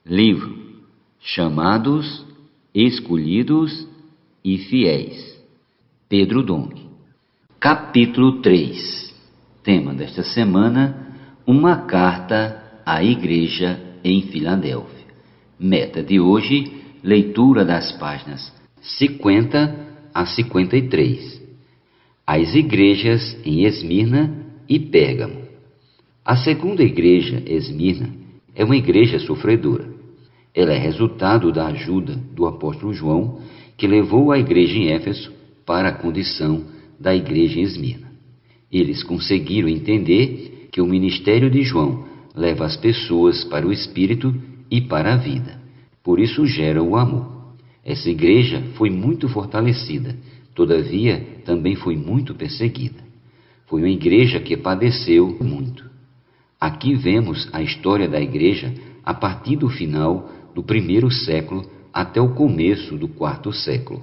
Livro Chamados, Escolhidos e Fiéis, Pedro Dong. Capítulo 3. Tema desta semana: uma carta à igreja em Filadélfia. Meta de hoje: leitura das páginas 50 a 53. As igrejas em Esmirna e Pérgamo. A segunda igreja, Esmirna, é uma igreja sofredora. Ela é resultado da ajuda do apóstolo João, que levou a igreja em Éfeso para a condição da igreja em Esmirna. Eles conseguiram entender que o ministério de João leva as pessoas para o Espírito e para a vida. Por isso gera o amor. Essa igreja foi muito fortalecida, todavia também foi muito perseguida. Foi uma igreja que padeceu muito. Aqui vemos a história da igreja a partir do final do 1º século até o começo do 4º século.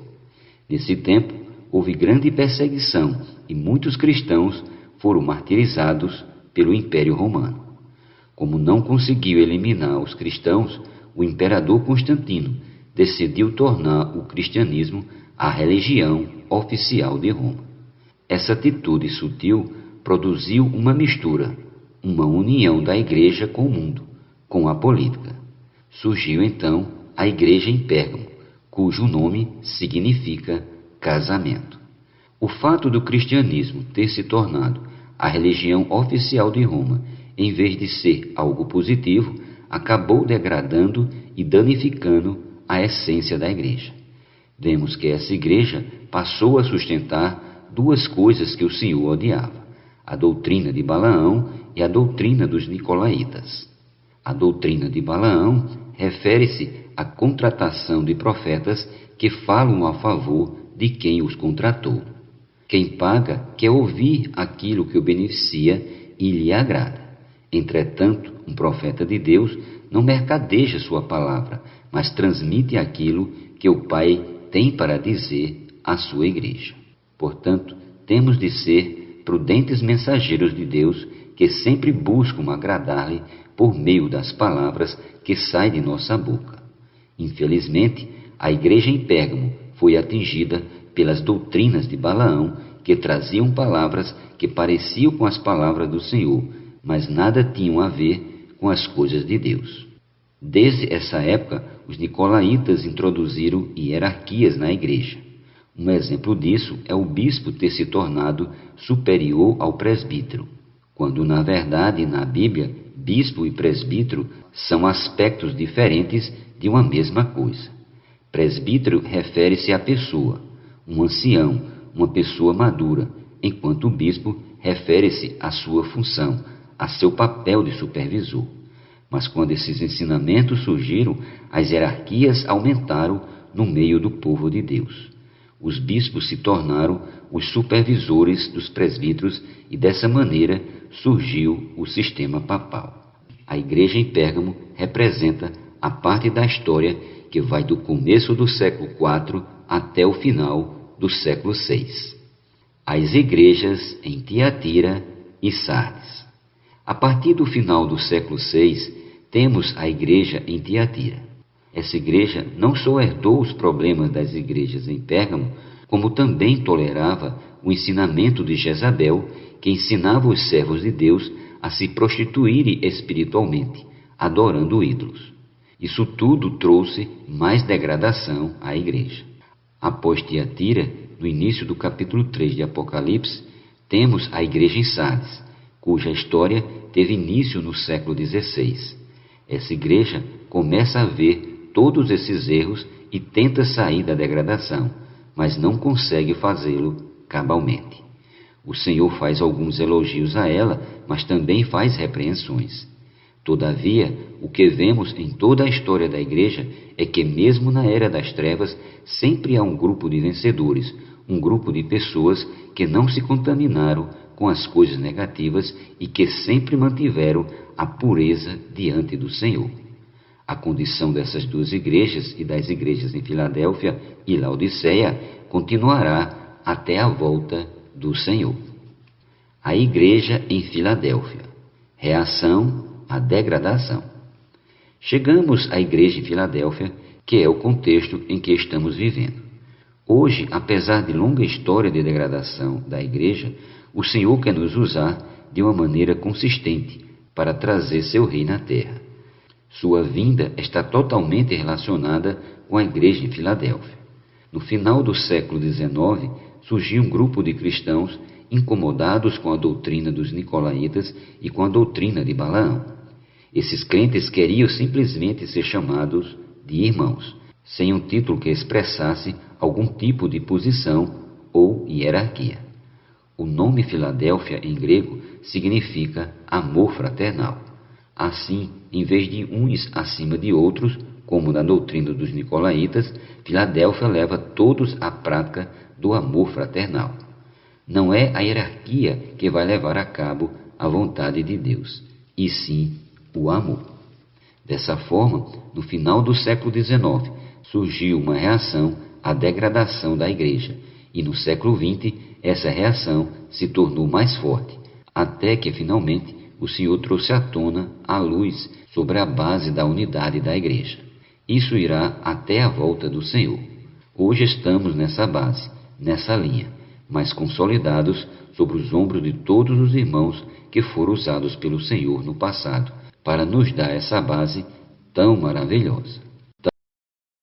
Nesse tempo, houve grande perseguição e muitos cristãos foram martirizados pelo Império Romano. Como não conseguiu eliminar os cristãos, o imperador Constantino decidiu tornar o cristianismo a religião oficial de Roma. Essa atitude sutil produziu uma mistura, uma união da igreja com o mundo, com a política. Surgiu então a igreja em Pérgamo, cujo nome significa casamento. O fato do cristianismo ter se tornado a religião oficial de Roma, em vez de ser algo positivo, acabou degradando e danificando a essência da igreja. Vemos que essa igreja passou a sustentar duas coisas que o Senhor odiava: a doutrina de Balaão e a doutrina dos nicolaítas. A doutrina de Balaão refere-se à contratação de profetas que falam a favor de quem os contratou. Quem paga quer ouvir aquilo que o beneficia e lhe agrada. Entretanto, um profeta de Deus não mercadeja sua palavra, mas transmite aquilo que o Pai tem para dizer à sua igreja. Portanto, temos de ser prudentes mensageiros de Deus que sempre buscam agradar-lhe por meio das palavras que saem de nossa boca. Infelizmente, a igreja em Pérgamo foi atingida pelas doutrinas de Balaão, que traziam palavras que pareciam com as palavras do Senhor, mas nada tinham a ver com as coisas de Deus. Desde essa época, os nicolaítas introduziram hierarquias na igreja. Um exemplo disso é o bispo ter se tornado superior ao presbítero, quando na verdade, na Bíblia, bispo e presbítero são aspectos diferentes de uma mesma coisa. Presbítero refere-se à pessoa, um ancião, uma pessoa madura, enquanto o bispo refere-se à sua função, a seu papel de supervisor. Mas quando esses ensinamentos surgiram, as hierarquias aumentaram no meio do povo de Deus. Os bispos se tornaram os supervisores dos presbíteros e dessa maneira surgiu o sistema papal. A igreja em Pérgamo representa a parte da história que vai do começo do século IV até o final do século VI. As igrejas em Tiatira e Sardes. A partir do final do século VI, temos a igreja em Tiatira. Essa igreja não só herdou os problemas das igrejas em Pérgamo, como também tolerava o ensinamento de Jezabel, que ensinava os servos de Deus a se prostituírem espiritualmente, adorando ídolos. Isso tudo trouxe mais degradação à igreja. Após Tiatira, no início do capítulo 3 de Apocalipse, temos a igreja em Sardes, cuja história teve início no século XVI. Essa igreja começa a ver todos esses erros e tenta sair da degradação, mas não consegue fazê-lo cabalmente. O Senhor faz alguns elogios a ela, mas também faz repreensões. Todavia, o que vemos em toda a história da igreja é que mesmo na era das trevas, sempre há um grupo de vencedores, um grupo de pessoas que não se contaminaram com as coisas negativas e que sempre mantiveram a pureza diante do Senhor. A condição dessas duas igrejas e das igrejas em Filadélfia e Laodiceia continuará até a volta do Senhor. A igreja em Filadélfia. Reação à degradação. Chegamos à igreja em Filadélfia, que é o contexto em que estamos vivendo. Hoje, apesar de longa história de degradação da igreja, o Senhor quer nos usar de uma maneira consistente para trazer seu reino à terra. Sua vinda está totalmente relacionada com a igreja em Filadélfia. No final do século XIX, surgiu um grupo de cristãos incomodados com a doutrina dos nicolaítas e com a doutrina de Balaão. Esses crentes queriam simplesmente ser chamados de irmãos, sem um título que expressasse algum tipo de posição ou hierarquia. O nome Filadélfia em grego significa amor fraternal. Assim, em vez de uns acima de outros, como na doutrina dos nicolaítas, Filadélfia leva todos à prática do amor fraternal. Não é a hierarquia que vai levar a cabo a vontade de Deus, e sim o amor. Dessa forma, no final do século XIX, surgiu uma reação à degradação da igreja, e no século XX, essa reação se tornou mais forte, até que finalmente o Senhor trouxe à tona a luz sobre a base da unidade da igreja. Isso irá até a volta do Senhor. Hoje estamos nessa base, nessa linha, mas consolidados sobre os ombros de todos os irmãos que foram usados pelo Senhor no passado para nos dar essa base tão maravilhosa.